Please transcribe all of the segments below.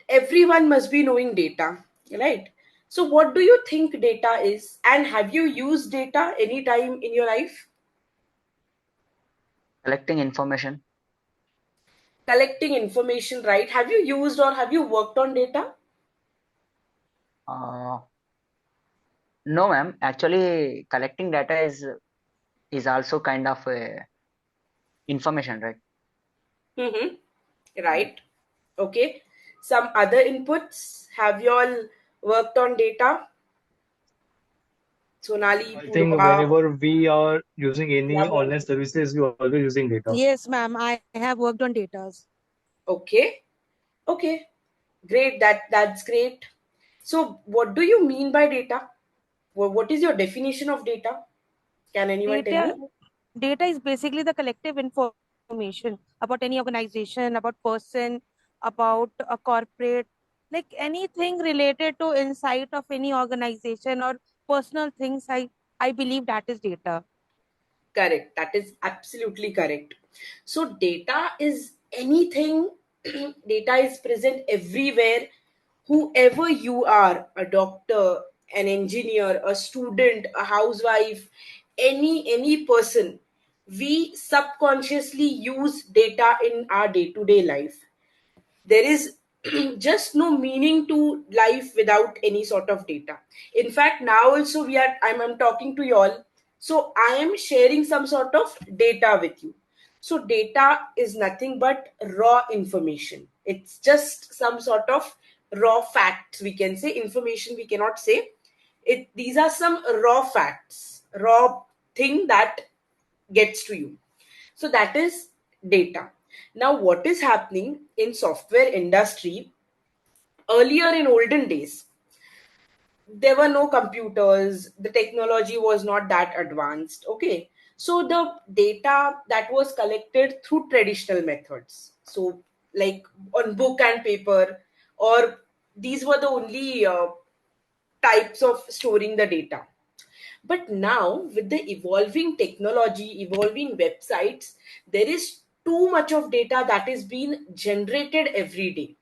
everyone must be knowing data, right? So what do you think data is, and have you used data anytime in your life? Collecting information. Collecting information, right? Have you used or have you worked on data? Uh, no, ma'am. Actually, collecting data is also kind of information, right? Mm-hmm. Yeah. Right. Okay. Some other inputs. Have you all worked on data? Sonali, I think Purva, whenever we are using yeah, any online services, we are always using data. Yes, ma'am. I have worked on datas. okay. Okay. Great. That's great. So what do you mean by data? What is your definition of data? Can anyone tell Data me? data is basically the collective information about any organization, about person, about a corporate, like anything related to insight of any organization or personal things. I believe that is data. Correct. That is absolutely correct. So, data is anything, data is present everywhere. Whoever you are, a doctor, an engineer, a student, a housewife, any person, we subconsciously use data in our day-to-day life. There is just no meaning to life without any sort of data. In fact, now also I'm talking to you all, so I am sharing some sort of data with you. So data is nothing but raw information. It's just some sort of raw facts, we can say. Information we cannot say it. These are some raw facts, raw thing that gets to you. So that is data. Now what is happening in software industry? Earlier in olden days, there were no computers, the technology was not that advanced. Okay, so the data that was collected through traditional methods, so like on book and paper, or these were the only types of storing the data. But now, with the evolving technology, evolving websites, there is too much of data that is being generated every day.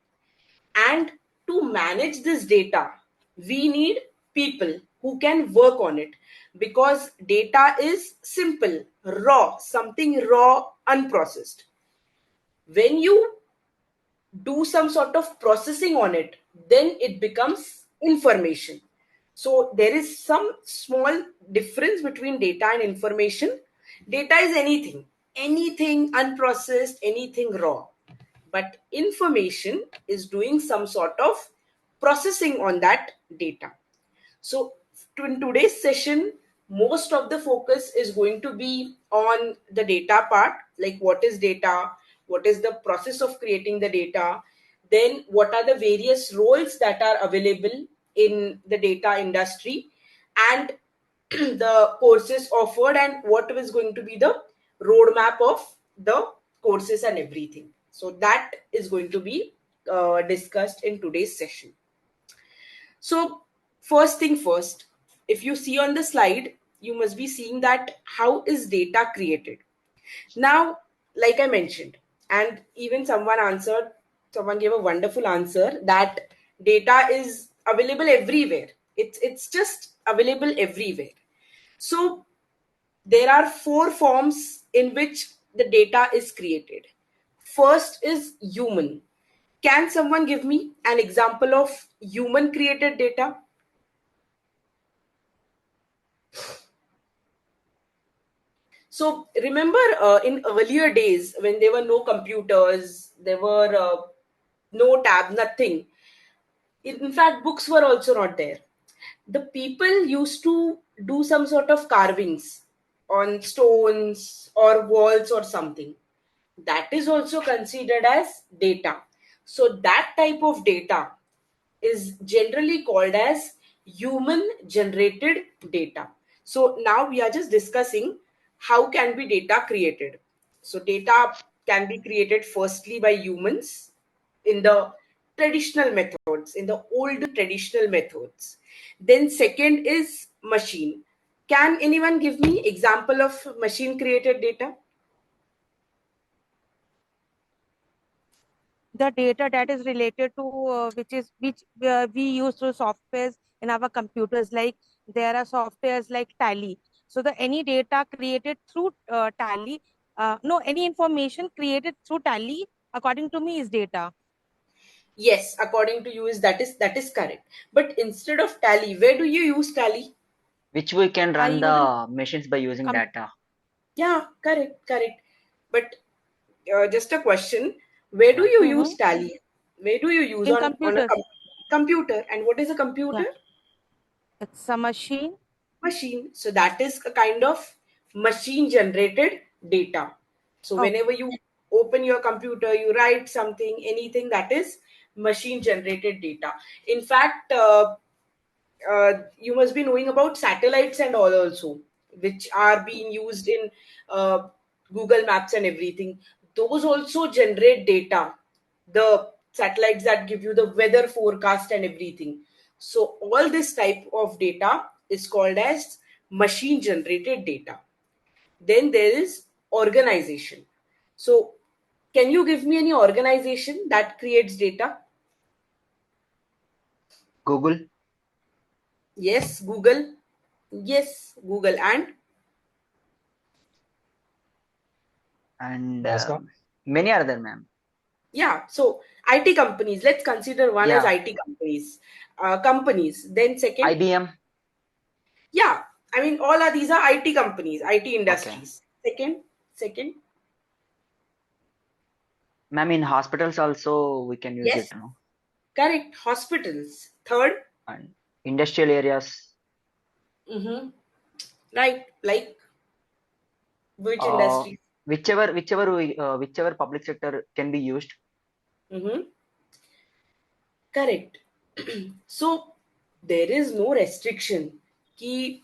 And to manage this data, we need people who can work on it, because data is simple, raw, something raw, unprocessed. When you do some sort of processing on it, then it becomes information. So there is some small difference between data and information. Data is anything unprocessed, anything raw. But information is doing some sort of processing on that data. So, in today's session, most of the focus is going to be on the data part, like what is data, what is the process of creating the data, then what are the various roles that are available in the data industry, and the courses offered, and what is going to be the roadmap of the courses and everything. So, that is going to be discussed in today's session. So, first thing first, if you see on the slide, you must be seeing that how is data created. Now, like I mentioned, and even someone gave a wonderful answer that data is available everywhere. It's just available everywhere. So there are four forms in which the data is created. First is human. Can someone give me an example of human created data? So remember, in earlier days when there were no computers, there were no tab, nothing. In fact, books were also not there. The people used to do some sort of carvings on stones or walls or something. That is also considered as data. So that type of data is generally called as human generated data. So now we are just discussing how can be data created. So data can be created firstly by humans in the traditional methods, in the old traditional methods. Then second is machine. Can anyone give me example of machine created data? the data that is related to which we use through softwares in our computers. Like there are softwares like Tally. So the any data created through Tally, no, any information created through Tally, according to me, is data. Yes, according to you, is that is correct. But instead of Tally, where do you use Tally? Which we can I run use in the machines by using data. Yeah, correct, correct. But just a question: where do Yeah. you use Tally? Where do you use in on a computers. computer? And what is a Yeah, computer? it's a machine. Machine. So that is a kind of machine generated data. So Oh, whenever you open your computer, you write something, anything, that is machine generated data. In fact, you must be knowing about satellites and all also, which are being used in uh, Google Maps and everything. Those also generate data. The satellites that give you the weather forecast and everything. So all this type of data is called as machine generated data. Then there is organization. So can you give me any organization that creates data? Google Yes, Google. Yes, Google. And and Tesla. many other, ma'am. yeah, so IT companies, let's consider one as Yeah. IT companies. Companies. Then second, IBM. yeah, I mean all are these are IT companies, IT Okay. industries. Second, Ma'am, in hospitals also we can use it, yes, no? correct. Hospitals. Third, And industrial areas, mm-hmm, right, like which uh, industry? whichever public sector can be used. Mm-hmm, correct. So there is no restriction कि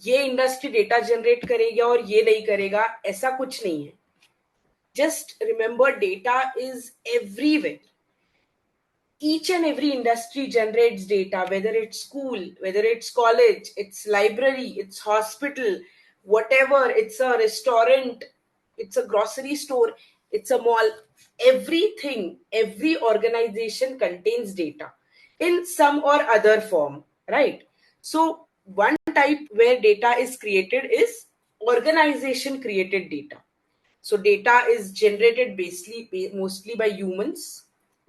ये industry data generate करेगा और ये नहीं करेगा, ऐसा कुछ नहीं है. Just remember, data is everywhere. Each and every industry generates data, whether it's school, whether it's college, it's library, it's hospital, whatever, it's a restaurant, it's a grocery store, it's a mall. Everything, every organization contains data in some or other form, right? So one type where data is created is organization created data. So data is generated mostly by humans,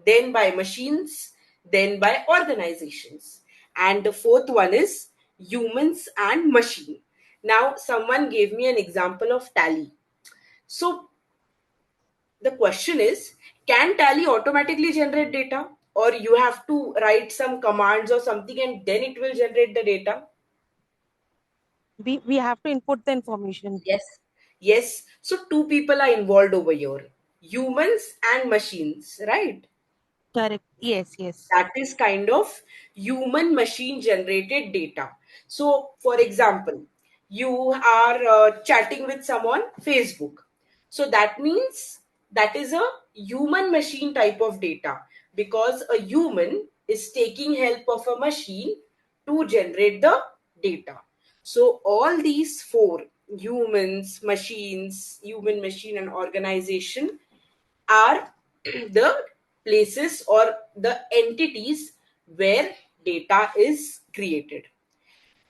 then by machines, then by organizations. And the fourth one is humans and machine. Now, someone gave me an example of Tally. So the question is, can Tally automatically generate data? Or you have to write some commands or something and then it will generate the data? we have to input the information. Yes. Yes. So two people are involved over here, humans and machines, right? Correct. Yes, yes. That is kind of human machine generated data. So for example, you are chatting with someone Facebook, so that means that is a human machine type of data, because a human is taking help of a machine to generate the data. So all these four, humans, machines, human, machine and organization, are the places or the entities where data is created.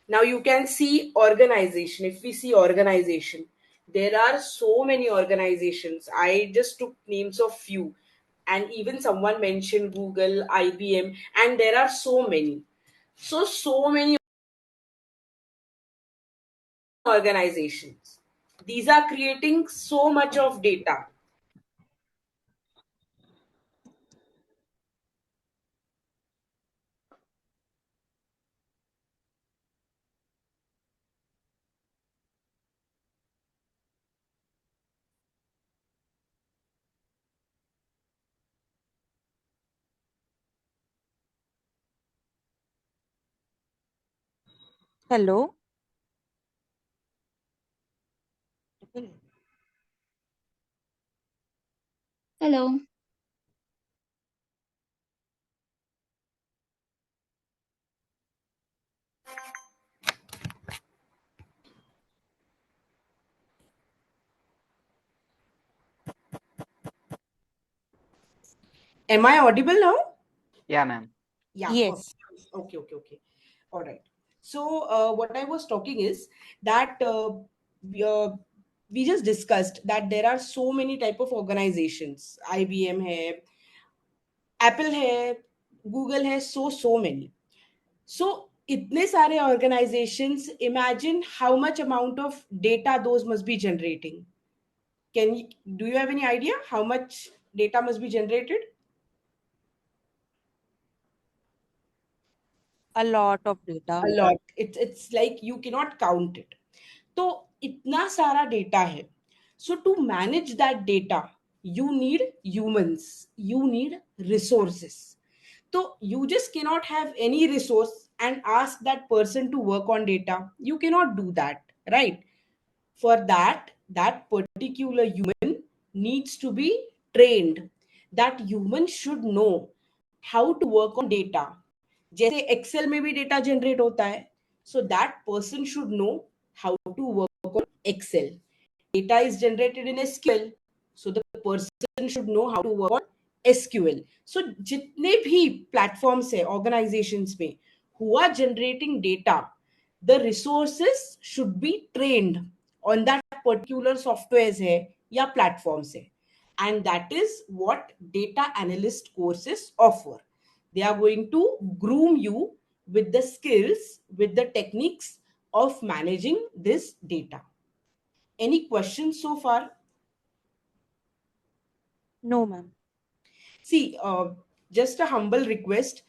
Now you can see organization. If we see organization, there are so many organizations. I just took names of few, and even someone mentioned Google, IBM, and there are so many. So many organizations. These are creating so much of data. Hello. Hello. Am I audible now? Yeah, ma'am. Yeah. Yes. Okay. All right. So, what I was talking is that we just discussed that there are so many type of organizations. IBM hai, Apple hai, Google hai, so many. So, itne sare organizations. Imagine how much amount of data those must be generating. Do you have any idea how much data must be generated? A lot of data. A lot. It's like you cannot count it. तो इतना सारा data है. So to manage that data, you need humans, you need resources. So you just cannot have any resource and ask that person to work on data. You cannot do that, right? For that, that particular human needs to be trained. That human should know how to work on data. जैसे Excel में भी data generate होता है, so that person should know how to work on excel. Data is generated in SQL, so the person should know how to work on SQL. So जितने भी platforms है organizations में who are generating data, the resources should be trained on that particular softwares है या platforms है, and that is what data analyst courses offer. They are going to groom you with the skills, with the techniques of managing this data. Any questions so far? No, ma'am. See, just a humble request.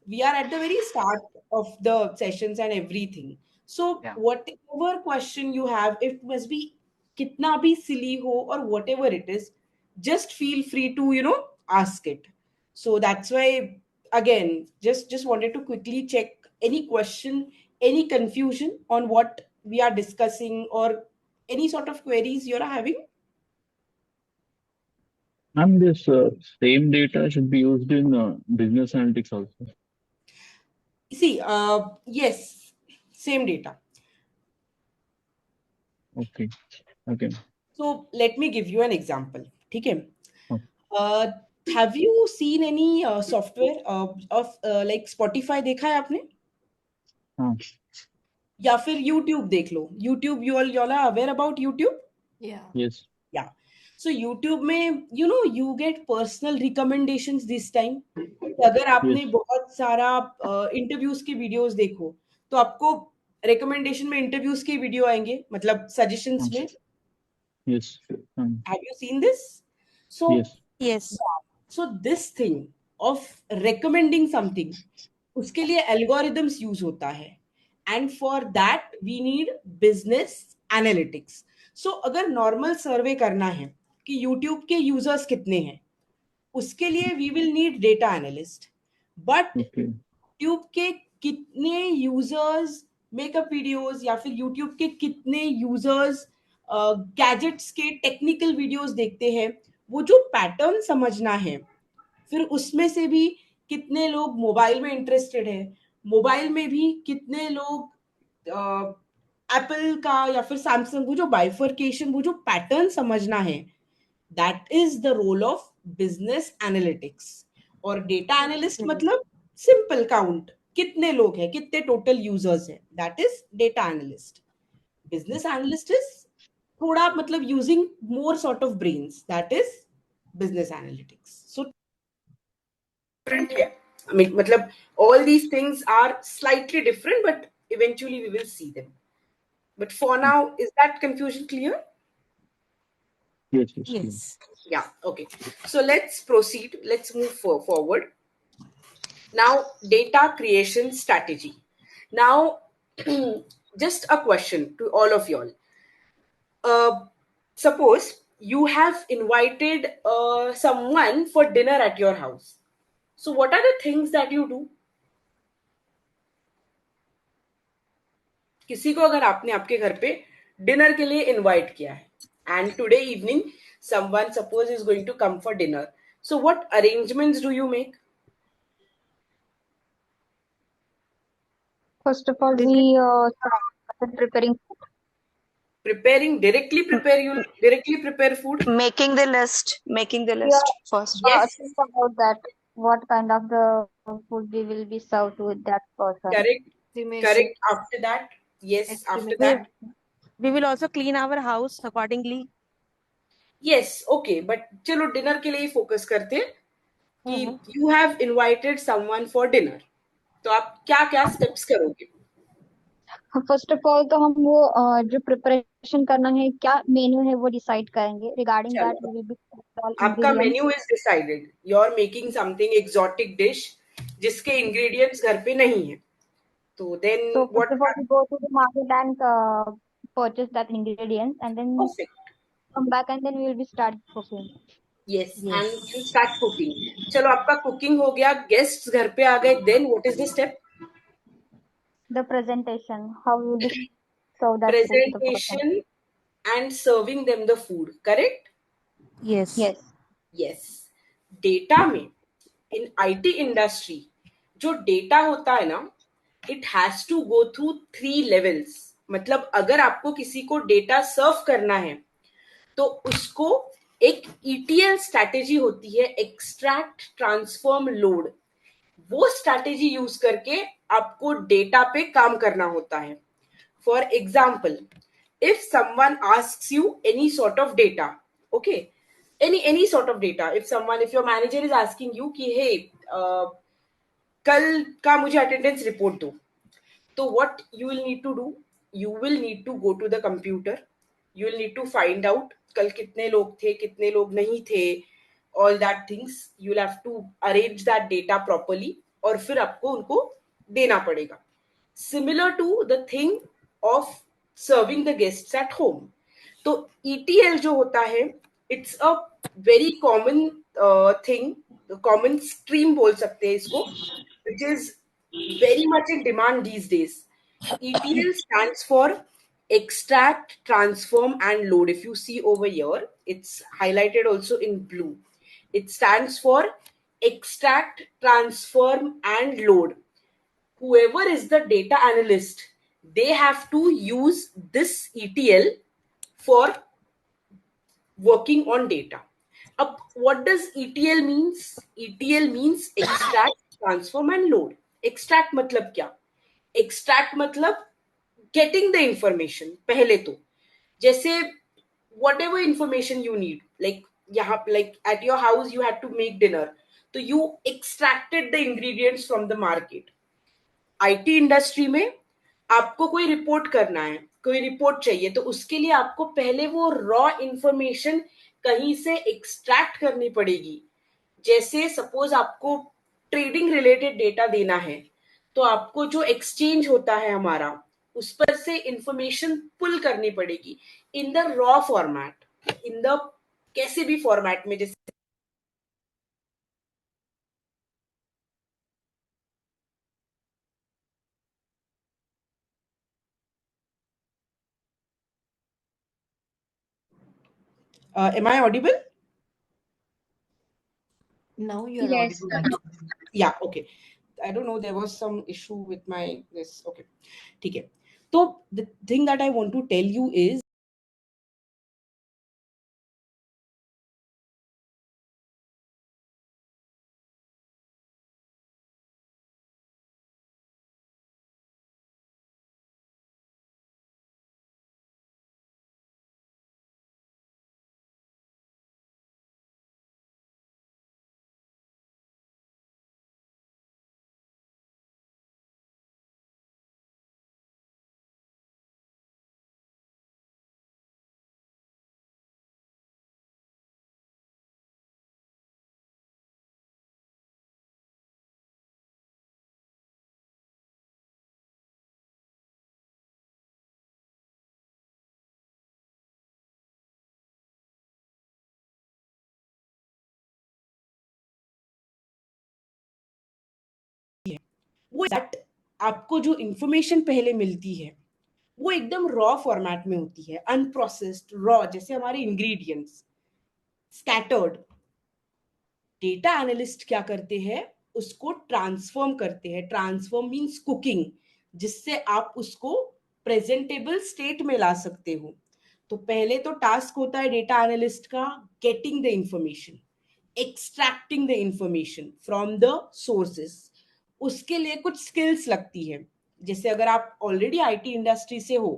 We are at the very start of the sessions and everything. So, Yeah. whatever question you have, it must be kitna bhi silly ho or whatever it is, just feel free to ask it. So that's why again, just wanted to quickly check any question, any confusion on what we are discussing, or any sort of queries you're having. And this same data should be used in business analytics also. See, yes, same data. Okay. Okay. So let me give you an example. Okay. Oh. Have you seen any software of like Spotify देखा है आपने? हाँ. या फिर YouTube देख लो. YouTube, you all are aware about YouTube? Yeah. Yes. Yeah. So YouTube में you get personal recommendations this time. तो अगर आपने Yes. बहुत सारा इंटरव्यूज की वीडियोस देखो, तो आपको रिकमेंडेशन में इंटरव्यूज की वीडियो आएंगे, मतलब सजेशंस में. Yes. Have you seen this? So Yes. Yes. so this thing of recommending something, उसके लिए algorithms यूज होता है, and for that we need business analytics. So अगर नॉर्मल सर्वे करना है कि YouTube के यूजर्स कितने हैं, उसके लिए we will need data analyst. But Okay. YouTube के कितने यूजर्स मेकअप वीडियोस या फिर YouTube के कितने यूजर्स गैजेट्स के टेक्निकल वीडियोस देखते हैं, वो जो पैटर्न समझना है. फिर उसमें से भी कितने लोग मोबाइल में इंटरेस्टेड है, मोबाइल में भी कितने लोग एप्पल का या फिर सैमसंग, वो जो बाइफर्केशन, वो जो पैटर्न समझना है, that is the role of business analytics. और डेटा एनालिस्ट मतलब सिंपल काउंट, कितने लोग हैं, कितने टोटल यूजर्स हैं, that is data analyst. Business analyst is थोड़ा मतलब using more sort of brains, that is business analytics. So different है. I mean, मतलब all these things are slightly different, but eventually we will see them. But for now, is that confusion clear? Yes. Yes. Yes. Yeah, okay. So let's proceed. Let's move forward. Now, data creation strategy. Now, just a question to all of y'all. Suppose you have invited someone for dinner at your house. So, what are the things that you do? किसी को अगर आपने आपके घर पे dinner के लिए invite किया है, and today evening someone suppose is going to come for dinner, so what arrangements do you make? First of all, we started preparing food. directly prepare food. Making the list Yeah, first. Yes, think about that. What kind of the food we will be served with that person. correct. After that, yes, after We, that, we will also clean our house accordingly. yes, okay. But चलो dinner के लिए ही focus करते हैं कि Mhm. you have invited someone for dinner. तो आप क्या क्या स्टेप्स करोगे? फर्स्ट ऑफ ऑल तो हम वो जो प्रिपरेशन करना है, क्या मेन्यू है वो डिसाइड करेंगे. रिगार्डिंग दैट चलो, वी विल बी ऑल आपका ingredients. Menu is decided. You are making something exotic dish जिसके इंग्रेडिएंट्स घर पे नहीं है. तो then So first what? of all, we go to the market and purchase that ingredients, and then perfect. come back, and then we will be start cooking. Yes, and Yes. You start cooking. चलो, आपका cooking हो गया, guests घर पे आ गए, then what is the step? The presentation, how we will be serve that food to the person. Presentation and serving them the food, correct? Yes. Yes. Yes. Data में in IT industry जो data होता है ना, it has to go through 3 levels. मतलब अगर आपको किसी को डेटा सर्व करना है तो उसको एक ETL स्ट्रैटेजी होती है, एक्सट्रैक्ट ट्रांसफॉर्म लोड. वो स्ट्रैटेजी यूज करके आपको डेटा पे काम करना होता है. For example, if someone asks you any sort of data, okay, any sort of data, if your manager is asking you कि hey, कल का मुझे अटेंडेंस रिपोर्ट दो, तो what you will need to do, you will need to go to the computer, you will need to find out कल कितने लोग थे, कितने लोग नहीं थे, all that things you will have to arrange that data properly और फिर आपको उनको देना पड़ेगा. Similar to the thing of serving the guests at home. तो ETL जो होता है, it's a very common thing, common stream बोल सकते हैं इसको, which is very much in demand these days. ETL stands for extract, transform, and load. If you see over here, it's highlighted also in blue. It stands for extract, transform, and load. Whoever is the data analyst, they have to use this ETL for working on data. Up, what does ETL means? ETL means extract, transform, and load. Extract मतलब क्या? Extract मतलब getting the information. पहले तो जैसे whatever information you need, like at your house you had to make dinner, so you extracted the ingredients from the market. IT industry में आपको कोई report करना है, कोई रिपोर्ट चाहिए, तो उसके लिए आपको पहले वो रॉ इंफॉर्मेशन कहीं से एक्सट्रैक्ट करनी पड़ेगी. जैसे सपोज आपको ट्रेडिंग रिलेटेड डेटा देना है, तो आपको जो एक्सचेंज होता है हमारा, उस पर से इंफॉर्मेशन पुल करनी पड़ेगी in the raw format, in the कैसे भी फॉर्मेट में. जैसे am I audible? Now you're Yes. audible. Yeah, okay. I don't know, there was some issue with my this. Okay, ठीक है. तो the thing that I want to tell you is वो that आपको जो information पहले मिलती है वो एकदम रॉ फॉर्मेट में होती है, अनप्रोसेस्ड रॉ, जैसे हमारे इंग्रेडिएंट्स स्कैटर्ड. डेटा एनालिस्ट क्या करते हैं, उसको ट्रांसफॉर्म करते हैं. ट्रांसफॉर्म मीन्स कुकिंग, जिससे आप उसको प्रेजेंटेबल स्टेट में ला सकते हो. तो पहले तो टास्क होता है डेटा एनालिस्ट का getting the information, extracting the information from the sources. उसके लिए कुछ स्किल्स लगती है. जैसे अगर आप ऑलरेडी आईटी इंडस्ट्री से हो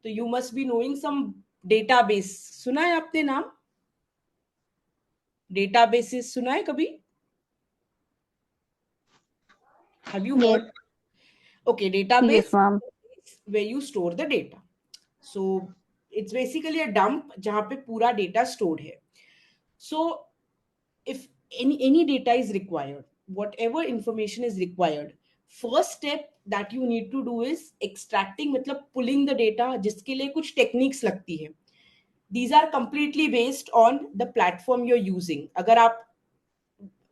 तो you must be knowing some database. सुना है आपने नाम डेटाबेसेस? सुना है कभी? Have you heard? Okay, database Yes, ma'am. is where you store the data. So it's basically a dump जहाँ पे पूरा data stored है. So if any data is required, whatever information is required, first step that you need to do is extracting, मतलब pulling the data, जिसके लिए कुछ techniques लगती है. These are completely based on the platform you're using. अगर आप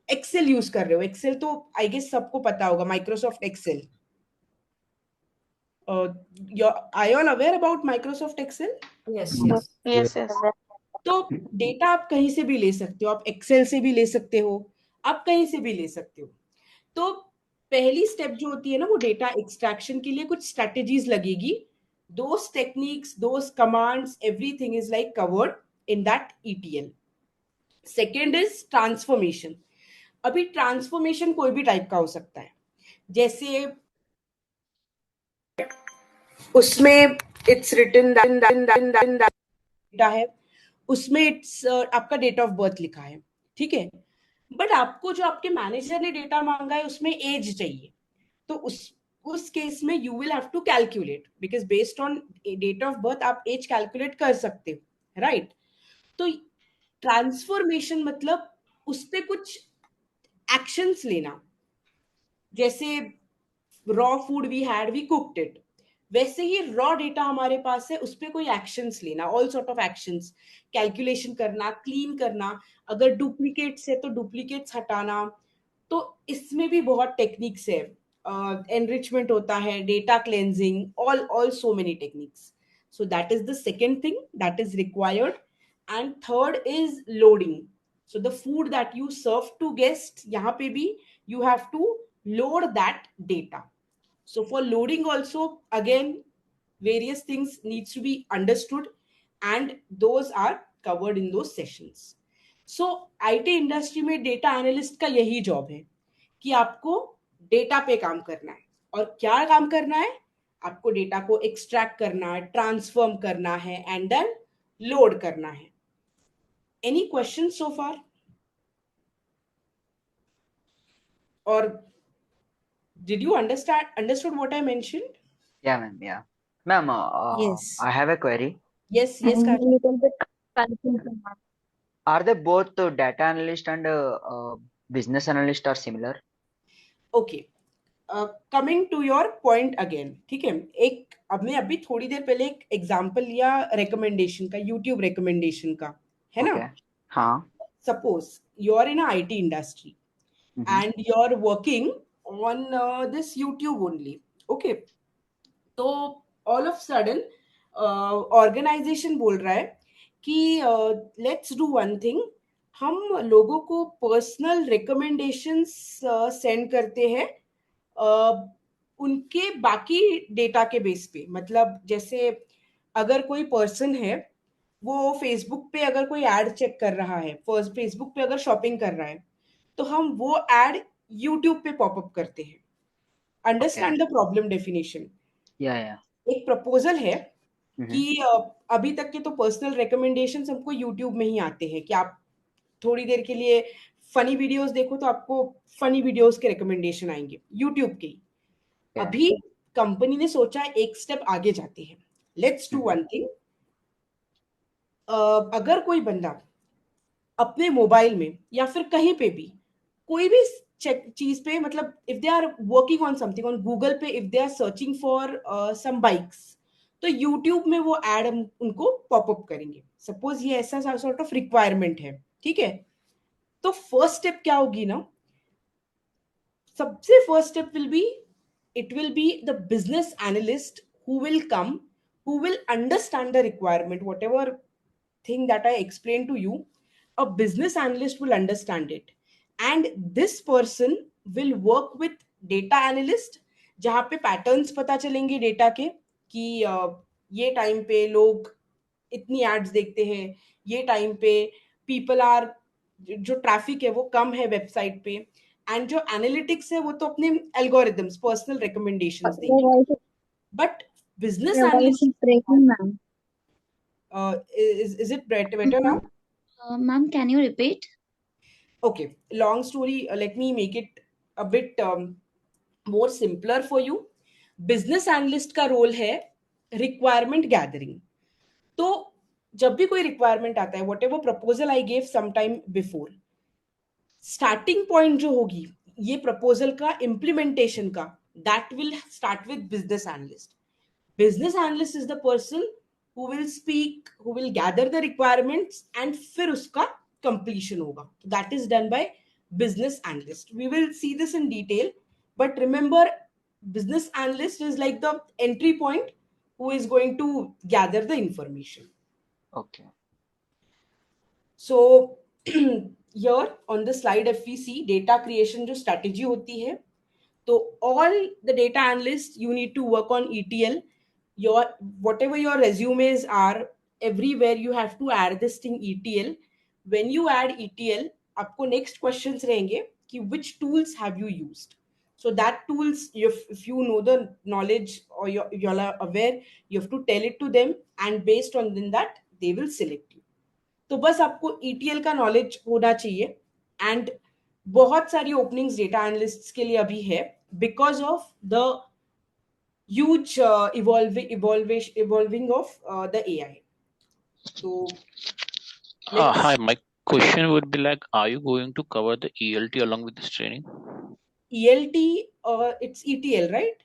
Excel use कर रहे हो, एक्सेल तो आई गेस सबको पता होगा, Microsoft Excel. Are you all aware about Microsoft Excel? Yes, Yes. yes. Yes. तो डेटा आप कहीं से भी ले सकते हो, आप एक्सेल से भी ले सकते हो, आप कहीं से भी ले सकते हो. तो पहली स्टेप जो होती है ना, वो डेटा एक्सट्रैक्शन के लिए कुछ स्ट्रेटजीज लगेगी. Those techniques, those commands, everything is like covered in that ETL. Second is transformation. अभी ट्रांसफॉर्मेशन कोई भी टाइप का हो सकता है. जैसे उसमें इट्स रिटन डेटा है, उसमें इट्स आपका डेट ऑफ बर्थ लिखा है, ठीक है, बट आपको जो आपके मैनेजर ने डेटा मांगा है उसमें एज चाहिए. तो उस केस में you will have to calculate, because based on date of birth आप एज कैलकुलेट कर सकते हो, राइट? तो ट्रांसफॉर्मेशन मतलब उस पर कुछ एक्शंस लेना. जैसे raw food we had, we cooked it, वैसे ही रॉ डेटा हमारे पास है, उस पर कोई एक्शंस लेना, all sort of actions, calculation करना, क्लीन करना, अगर डुप्लीकेट्स है तो डुप्लीकेट्स हटाना. तो इसमें भी बहुत टेक्निक्स है. एनरिचमेंट होता है, data cleansing, all so many techniques. So that is the second thing that is required. And third is loading. So the food that you serve to guest, यहाँ पे भी you have to load that data. So for loading also, again, various things needs to be understood, and those are covered in those sessions. So IT industry में data analyst का यही job है कि आपको data पे काम करना है. और क्या काम करना है? आपको data को extract करना है, transform करना है, and then load करना है. Any questions so far? Or did you understood what I mentioned? Yeah, ma'am. Yeah, ma'am. Yes. I have a query. Yes, I'm a Karthik. little bit confused, ma'am. Are they both data analyst and business analyst are similar? Okay. Coming to your point again, ठीक है. एक हमने अभी थोड़ी देर पहले एक example लिया recommendation का, यूट्यूब रिकमेंडेशन का, है ना? Okay. हाँ. Suppose you are in IT industry and you're working on this YouTube only, okay? तो all of sudden organization बोल रहा है कि let's do one thing, हम लोगों को पर्सनल रिकमेंडेशंस सेंड करते हैं उनके बाकी डेटा के बेस पे. मतलब जैसे अगर कोई पर्सन है, वो फेसबुक पे अगर कोई एड चेक कर रहा है, फर्स्ट फेसबुक पे अगर शॉपिंग कर रहा है, तो हम वो एड यूट्यूब पे पॉपअप करते हैं. Understand the problem definition. Yeah. एक प्रपोजल है कि अभी तक के तो पर्सनल रिकमेंडेशंस हमको यूट्यूब में ही आते हैं कि आप थोड़ी देर के लिए फनी वीडियोस देखो तो आपको फनी वीडियोस के रिकमेंडेशन आएंगे यूट्यूब के. अभी कंपनी ने सोचा एक स्टेप आगे जाते हैं. Let's do one thing. अगर कोई बंदा अपने मोबाइल में या फिर कहीं पे भी कोई भी चीज पे, मतलब if they are working on something on Google पे, if they are searching for some bikes, तो यूट्यूब में वो एड हम उनको पॉपअप करेंगे. सपोज ये ऐसा सॉर्ट ऑफ रिक्वायरमेंट है, ठीक है. तो फर्स्ट स्टेप क्या होगी ना, सबसे first step will be, it will be the business analyst who will come, who will understand the requirement, whatever thing that I explained to you. A business analyst will understand it, and this person will work with data analyst, जहाँ पे patterns पता चलेंगे data के कि ये time पे लोग इतनी एड्स देखते हैं, ये टाइम पे पीपल आर, जो ट्रैफिक है वो कम है वेबसाइट पे, एंड जो एनालिटिक्स है वो तो अपने एल्गोरिदम्स, पर्सनल रिकमेंडेशंस Your देंगे. voice, but business your voice analyst, is breaking, ma'am. is it better now? Ma'am, can you repeat? Okay, long story, let me make it a bit more simpler for you. Business analyst का role है requirement gathering. तो जब भी कोई requirement आता है, whatever proposal I gave some time before, starting point जो होगी ये प्रपोजल का, इम्प्लीमेंटेशन का, that will start with business analyst. Business analyst is the person who will speak, who will gather the requirements, and फिर उसका completion होगा. That is done by business analyst. We will see this in detail, but remember, business analyst is like the entry point who is going to gather the information. Okay. So here on the slide, if we see data creation जो strategy होती है, तो all the data analysts, you need to work on ETL. Your whatever your resumes are, everywhere you have to add this thing ETL. When you add ETL, आपको next questions रहेंगे कि which tools have you used. So that tools, if you know the knowledge or you're aware, you have to tell it to them, and based on that they will select you. तो बस आपको ETL का knowledge होना चाहिए. And बहुत सारी openings data analysts के लिए अभी है because of the huge evolving of the AI. So Hi, my question would be like, are you going to cover the ELT along with this training? ELT, it's ETL, right?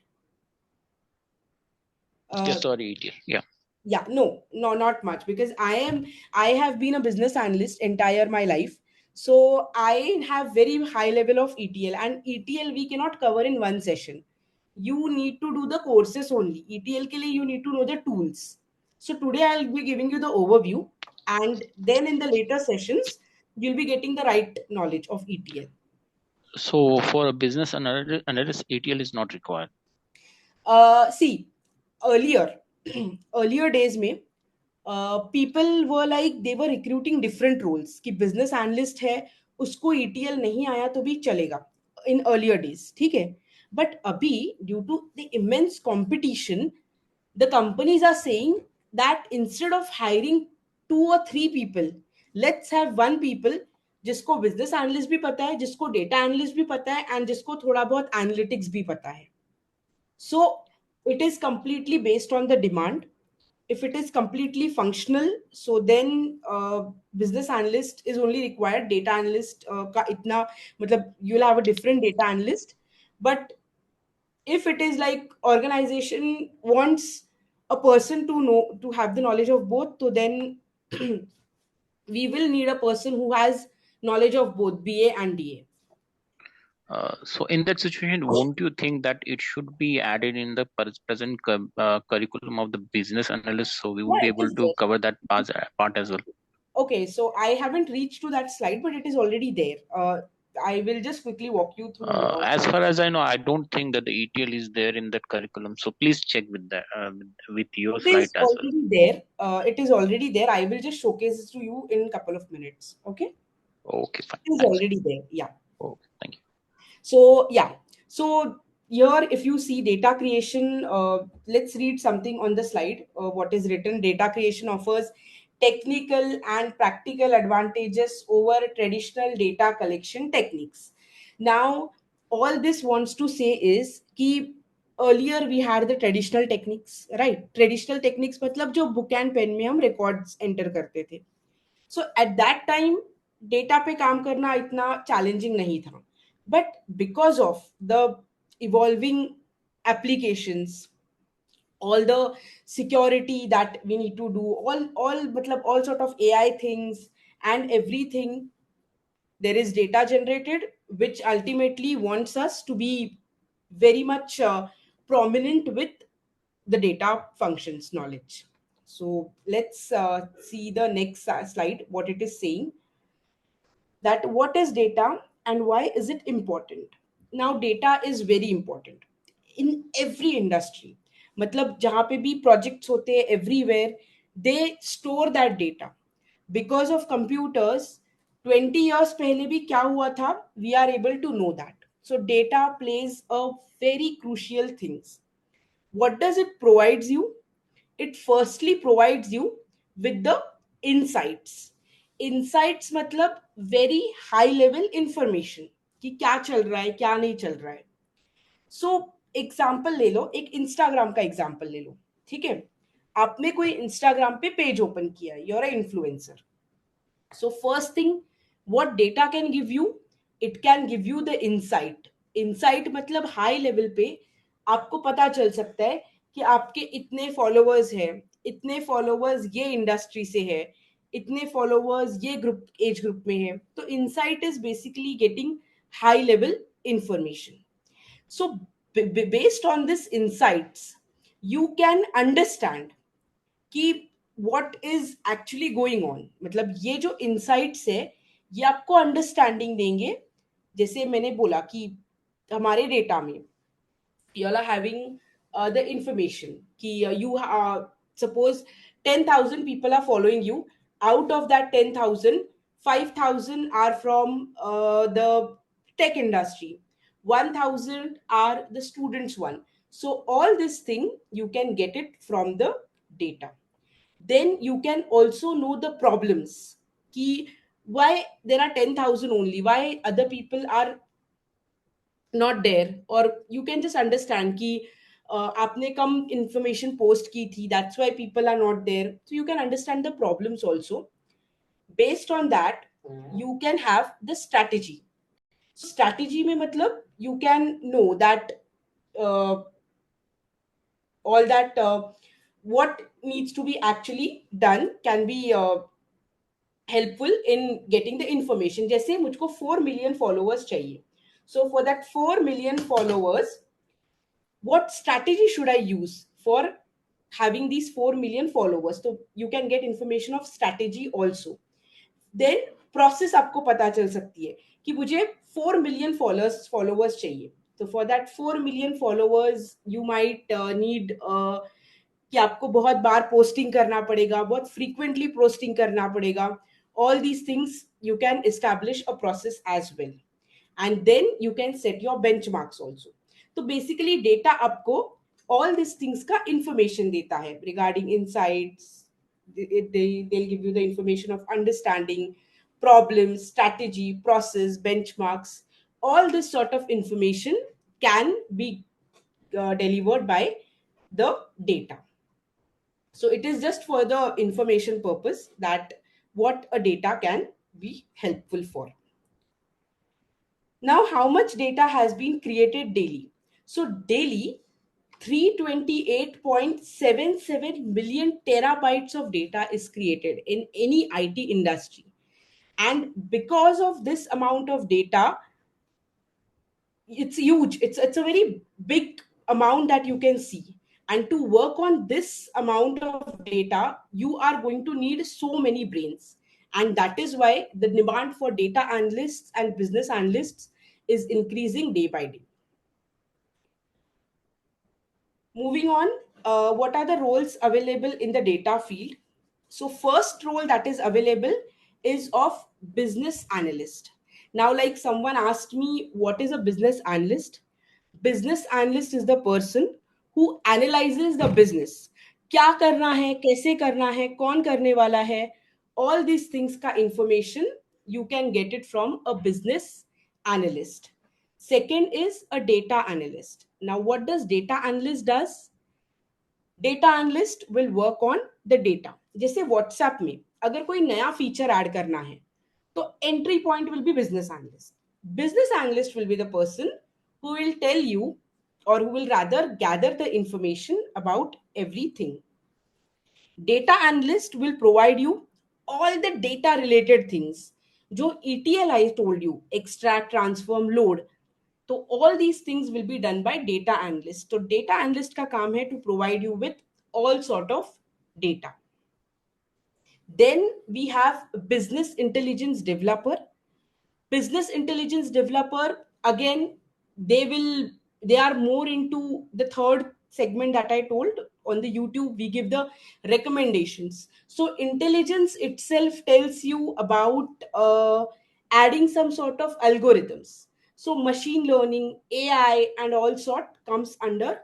Yes, sorry, ETL. Yeah. Yeah, no, not much, because I have been a business analyst entire my life. So I have very high level of ETL, and ETL we cannot cover in one session. You need to do the courses only. ETL ke liye you need to know the tools. So today I'll be giving you the overview, and then in the later sessions you'll be getting the right knowledge of ETL. So for a business analyst, ETL is not required. See, earlier earlier days में people were like, they were recruiting different roles कि business analyst है, उसको ETL नहीं आया तो भी चलेगा, in earlier days, ठीक है. But अभी, due to the immense competition, the companies are saying that instead of hiring 2 or 3 people, let's have 1 people जिसको business analyst भी पता है, जिसको data analyst भी पता है, and जिसको थोड़ा बहुत analytics भी पता है. So it is completely based on the demand. If it is completely functional, so then business analyst is only required. Data analyst का इतना, मतलब you'll have a different data analyst. But if it is like organization wants a person to know, to have the knowledge of both, so then we will need a person who has knowledge of both BA and DA. So in that situation, won't you think that it should be added in the present curriculum of the business analyst, so we would be Yeah, it able is to there. cover that part as well? Okay, so I haven't reached to that slide, but it is already there. I will just quickly walk you through. As far as I know, I don't think that the ETL is there in that curriculum. So please check with that with your It slide is as well. already there. It is already there. I will just showcase it to you in a couple of minutes. Okay? Okay, fine. It is Thanks. already there. Yeah. Okay, thank you. So yeah. So here, if you see data creation, let's read something on the slide. What is written? Data creation offers technical and practical advantages over traditional data collection techniques. Now, all this wants to say is कि earlier we had the traditional techniques, right? Traditional techniques मतलब जो book and pen में हम records enter करते थे. So at that time, data पे काम करना इतना challenging नहीं था. But because of the evolving applications, all the security that we need to do, all matlab all sort of AI things and everything, there is data generated which ultimately wants us to be very much prominent with the data functions knowledge. So let's see the next slide, what it is saying, that what is data and why is it important. Now data is very important in every industry. मतलब जहाँ पे भी projects होते हैं everywhere, they store that data. Because of computers, 20 years पहले भी क्या हुआ था, we are able to know that. So data plays a very crucial things. What does it provides you? It firstly provides you with the insights. Insights मतलब very high level information कि क्या चल रहा है, क्या नहीं चल रहा है. सो एग्जाम्पल ले लो, एक इंस्टाग्राम का एग्जाम्पल ले लो. ठीक है, आपने कोई इंस्टाग्राम पे पेज ओपन किया है, you're a influencer. So first thing, what data can give you? It can give you the insight. Insight मतलब हाई लेवल पे आपको पता चल सकता है कि आपके इतने फॉलोअर्स हैं, इतने फॉलोअर्स ये इंडस्ट्री से है, इतने फॉलोअर्स ये ग्रुप एज ग्रुप में है. तो insight is basically getting high level information. So based on this insights, you can understand कि what is actually going on. मतलब ये जो insights है, ये आपको understanding देंगे. जैसे मैंने बोला कि हमारे डेटा में you all are having the information कि you suppose 10,000 people are following you. Out of that 10,000, 5,000 are from the tech industry, 1,000 are the students one. So all this thing you can get it from the data. Then you can also know the problems ki why there are 10,000 only, why other people are not there. Or you can just understand ki आपने कम information post की थी, that's why people are not there. So you can understand the problems also. Based on that, you can have the strategy. Strategy में मतलब you can know that all that what needs to be actually done can be helpful in getting the information. जैसे मुझको 4 million followers चाहिए. So for that 4 million followers, what strategy should I use for having these 4 million followers? So you can get information of strategy also. Then process आपको पता चल सकती है कि मुझे 4 million followers चाहिए. So for that 4 million followers, you might need कि आपको बहुत बार पोस्टिंग करना पड़ेगा, बहुत फ्रीक्वेंटली पोस्टिंग करना पड़ेगा. All these things you can establish a process as well. And then you can set your benchmarks also. तो basically data आपको all these things का information देता है regarding insights. They'll give you the information of understanding problems, strategy, process, benchmarks. All this sort of information can be delivered by the data. So it is just for the information purpose that what a data can be helpful for. Now, how much data has been created daily? So daily, 328.77 million terabytes of data is created in any IT industry. And because of this amount of data, it's huge. It's a very big amount that you can see. And to work on this amount of data, you are going to need so many brains. And that is why the demand for data analysts and business analysts is increasing day by day. Moving on, what are the roles available in the data field? So first role that is available is of business analyst. Now, like someone asked me, what is a business analyst? Business analyst is the person who analyzes the business. क्या करना है, कैसे करना है, कौन करने वाला है, all these things का information you can get it from a business analyst. Second is a data analyst. Now, what does data analyst does? Data analyst will work on the data. जैसे WhatsApp में अगर कोई नया feature add करना है तो entry point will be business analyst. Business analyst will be the person who will tell you or who will rather gather the information about everything. Data analyst will provide you all the data related things. जो ETL I told you, extract, transform, load. So all these things will be done by data analyst. So data analyst का काम है to provide you with all sort of data. Then we have business intelligence developer. Business intelligence developer, again, they are more into the third segment that I told on the YouTube, we give the recommendations. So intelligence itself tells you about adding some sort of algorithms. So machine learning, AI, and all sort comes under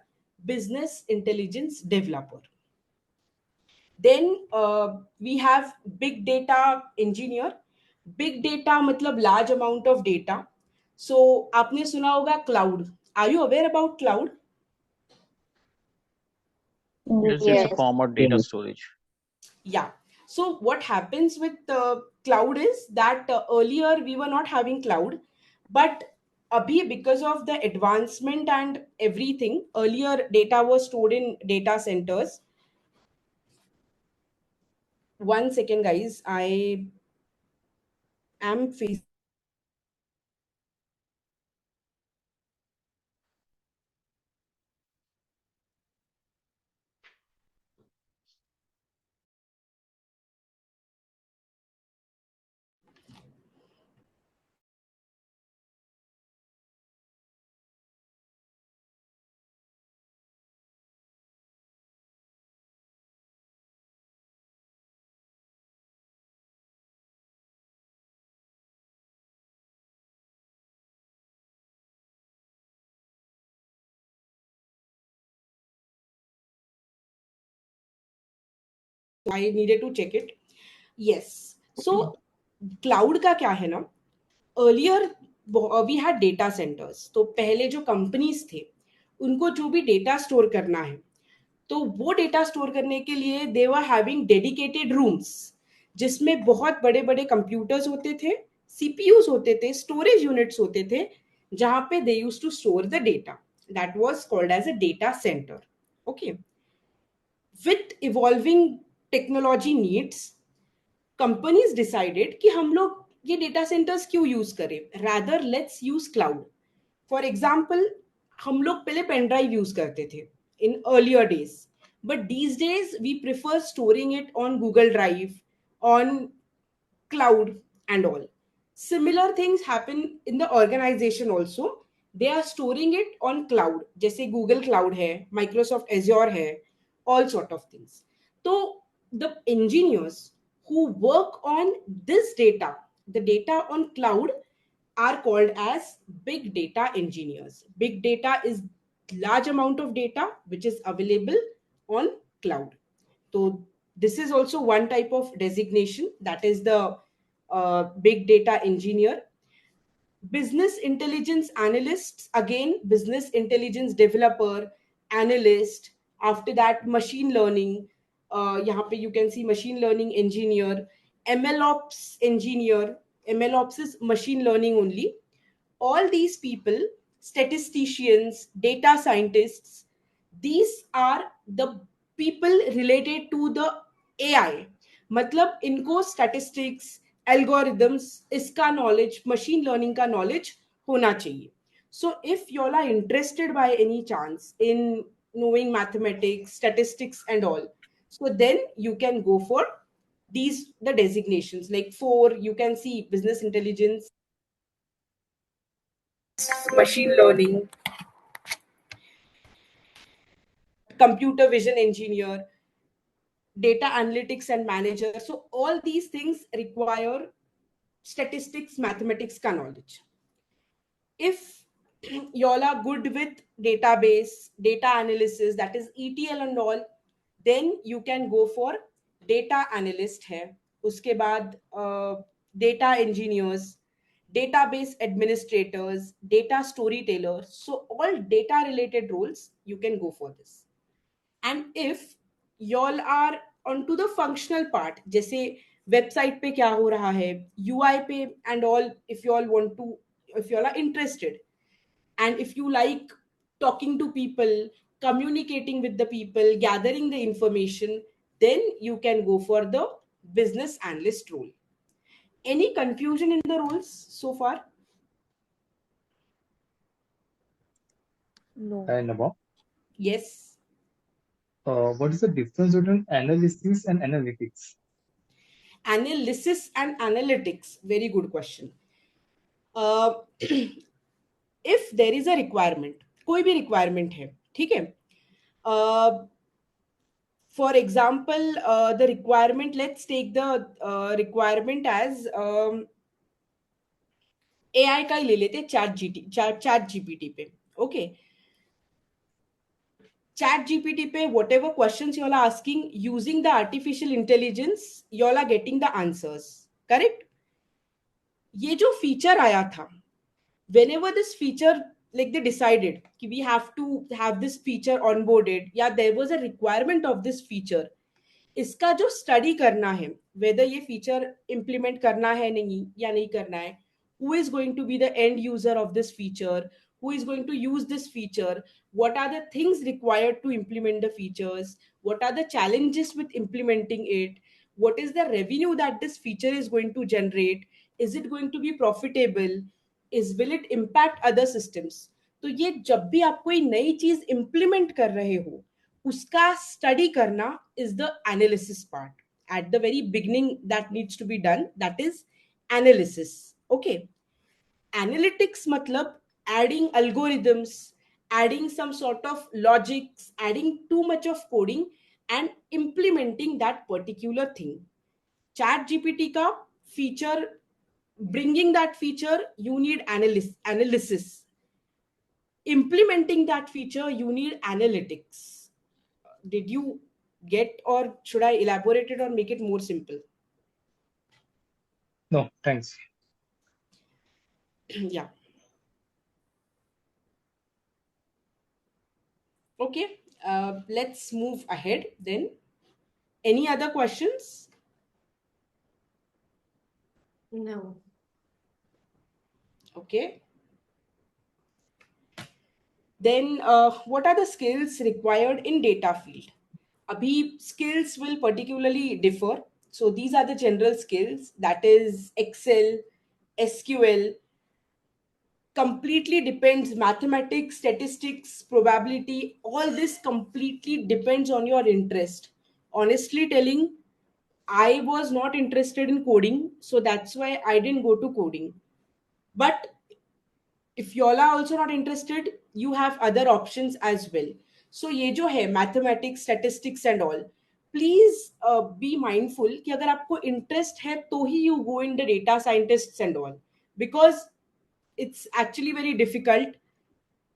business intelligence developer. Then we have big data engineer. Big data मतलब large amount of data. So आपने सुना होगा cloud. Are you aware about cloud? Yes, it's a Yes. form of data storage. Yeah. So what happens with cloud is that earlier we were not having cloud, but abhi, because of the advancement and everything, earlier data was stored in data centers. One second, guys. I am facing. I needed to check it. Yes. So cloud का क्या है ना, earlier we had data centers. तो पहले जो companies थे उनको जो भी data store करना है, तो वो डेटा स्टोर करने के लिए दे वर हैविंग डेडिकेटेड रूम्स, जिसमें बहुत बड़े बड़े कंप्यूटर्स होते थे, सीपीयूज होते थे, स्टोरेज यूनिट्स होते थे, जहां पे they use to store the data. That was called as a data center. Okay. With evolving technology needs, companies decided कि हम लोग ये डेटा सेंटर्स क्यों यूज करें, rather let's use cloud. For example, हम लोग पहले पेन ड्राइव यूज करते थे in earlier days, but these days we prefer storing it on Google Drive, on cloud, and all. Similar things happen in the organization also. They are storing it on cloud, जैसे Google Cloud है, Microsoft Azure है, all sort of things. So the engineers who work on this data, the data on cloud, are called as big data engineers. Big data is large amount of data which is available on cloud. So this is also one type of designation, that is the big data engineer. Business intelligence analysts, again business intelligence developer, analyst. After that, machine learning, यहाँ पे you can see machine learning engineer, MLOps engineer. MLOps is machine learning only. All these people, statisticians, data scientists, these are the people related to the AI. मतलब इनको statistics, algorithms, इसका knowledge, machine learning का knowledge होना चाहिए. So if you all are interested by any chance in knowing mathematics, statistics, and all, so then you can go for these the designations. Like for, you can see business intelligence, machine learning, computer vision engineer, data analytics and manager. So all these things require statistics, mathematics ka knowledge. If y'all are good with database, data analysis, that is ETL and all, then you can go for data analyst hai. Uske baad data engineers, database administrators, data storytellers. So all data related roles, you can go for this. And if y'all are onto the functional part, जैसे website पे क्या हो रहा है, UI पे and all, if you all want to, if you all are interested, and if you like talking to people, communicating with the people, gathering the information, then you can go for the business analyst role. Any confusion in the roles so far? No. And Nabha, Yes. what is the difference between analysis and analytics? Analysis and analytics, very good question. If there is a requirement, कोई भी requirement है, ठीक है, Uh, for example, the requirement, let's take the requirement as AI का ही ले लेते chat GPT पे. Okay, chat gpt pe whatever questions you all are asking, using the artificial intelligence you all are getting the answers. Correct? ये जो feature आया था, whenever this feature, like they decided कि we have to have this feature onboarded, या there was a requirement of this feature, इसका जो study करना है वेदर ये फीचर इंप्लीमेंट करना है नहीं या नहीं करना है, who is going to be the end user of this feature, who is going to use this feature, what are the things required to implement the features, what are the challenges with implementing it, what is the revenue that this feature is going to generate, is it going to be profitable, is will it impact other systems. तो ये जब भी आप कोई नई चीज implement कर रहे हो, उसका स्टडी करना is the analysis part. At the very beginning that needs to be done, that is analysis. Okay, analytics matlab adding algorithms, adding some sort of logics, adding too much of coding and implementing that particular thing. Chat gpt ka feature, bringing that feature, you need analysis. Implementing that feature, you need analytics. Did you get, or should I elaborate it or make it more simple? No, thanks. Yeah. Okay, let's move ahead then. Any other questions? No. Okay. Then what are the skills required in data field? Abhi skills will particularly differ. So these are the general skills, that is Excel, SQL, completely depends, mathematics, statistics, probability, all this completely depends on your interest. Honestly telling, I was not interested in coding, so that's why I didn't go to coding. But if you all are also not interested, you have other options as well. So ये जो है mathematics, statistics and all, please be mindful कि अगर आपको interest है तो ही you go in the data scientists and all, because it's actually very difficult.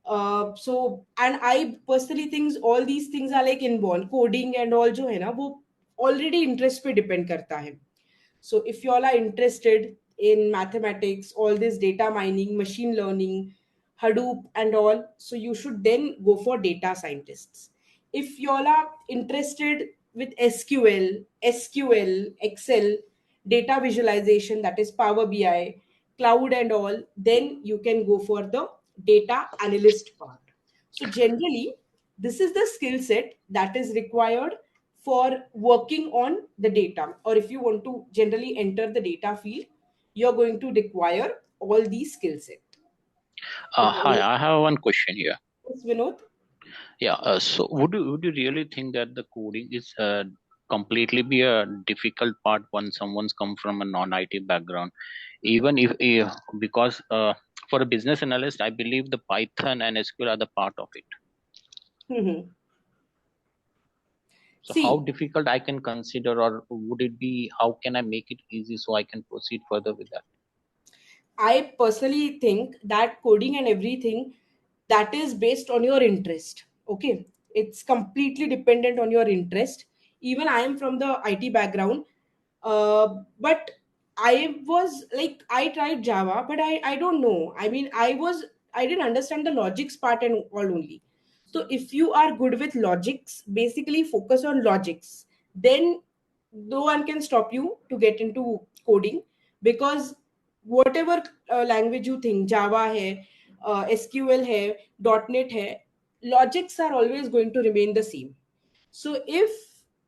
So and I personally think all these things are like inborn. Coding and all जो है ना वो already interest पे depend करता है. So if you all are interested in mathematics, all this data mining, machine learning, Hadoop and all, so you should then go for data scientists. If you all are interested with SQL, Excel, data visualization, that is Power BI, cloud and all, then you can go for the data analyst part. So generally, this is the skill set that is required for working on the data. Or if you want to generally enter the data field, you're going to require all these skill set. Hi, I have one question here. Yes, Vinod? Yeah, so would you really think that the coding is completely be a difficult part when someone's come from a non-IT background? Even if because for a business analyst, I believe the Python and SQL are the part of it. Mhm. So See, how difficult I can consider, or would it be? How can I make it easy so I can proceed further with that? I personally think that coding and everything, that is based on your interest. Okay, it's completely dependent on your interest. Even I am from the IT background, but I was like, I tried Java, but I don't know. I mean, I didn't understand the logics part and all only. So if you are good with logics, basically focus on logics, then no one can stop you to get into coding, because whatever language you think, Java hai, SQL hai, .NET hai, logics are always going to remain the same. So if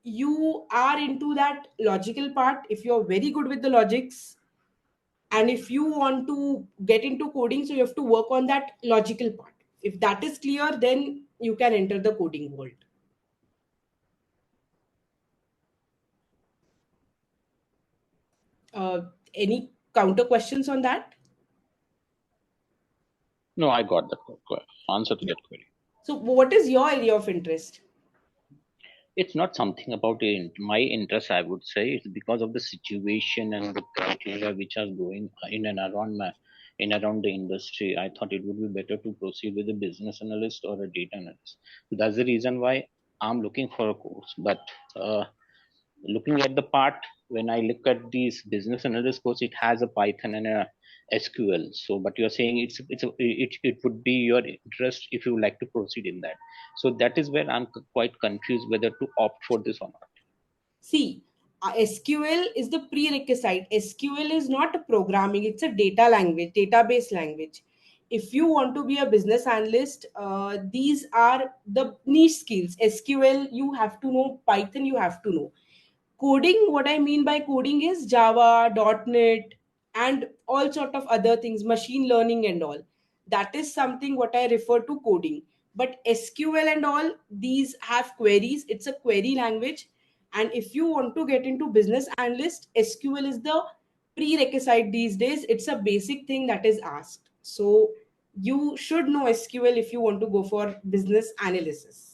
you are into that logical part, if you're very good with the logics, and if you want to get into coding, so you have to work on that logical part. If that is clear, then you can enter the coding world. Any counter questions on that? No, I got the answer to that query. So what is your area of interest? It's not something about my interest, I would say. It's because of the situation and the criteria which are going in and around the industry. I thought it would be better to proceed with a business analyst or a data analyst. So that's the reason why I'm looking for a course. But looking at the part, when I look at these business analyst course, it has a Python and a SQL. So, but you're saying it would be your interest if you would like to proceed in that. So that is where I'm quite confused whether to opt for this or not. See, SQL is the prerequisite. SQL is not a programming, it's a data language, database language. If you want to be a business analyst, these are the niche skills. SQL, you have to know. Python, you have to know. Coding, what I mean by coding is Java, .NET, and all sort of other things, machine learning and all. That is something what I refer to coding. But SQL and all, these have queries. It's a query language. And if you want to get into business analyst, SQL is the prerequisite these days. It's a basic thing that is asked. So you should know SQL if you want to go for business analysis.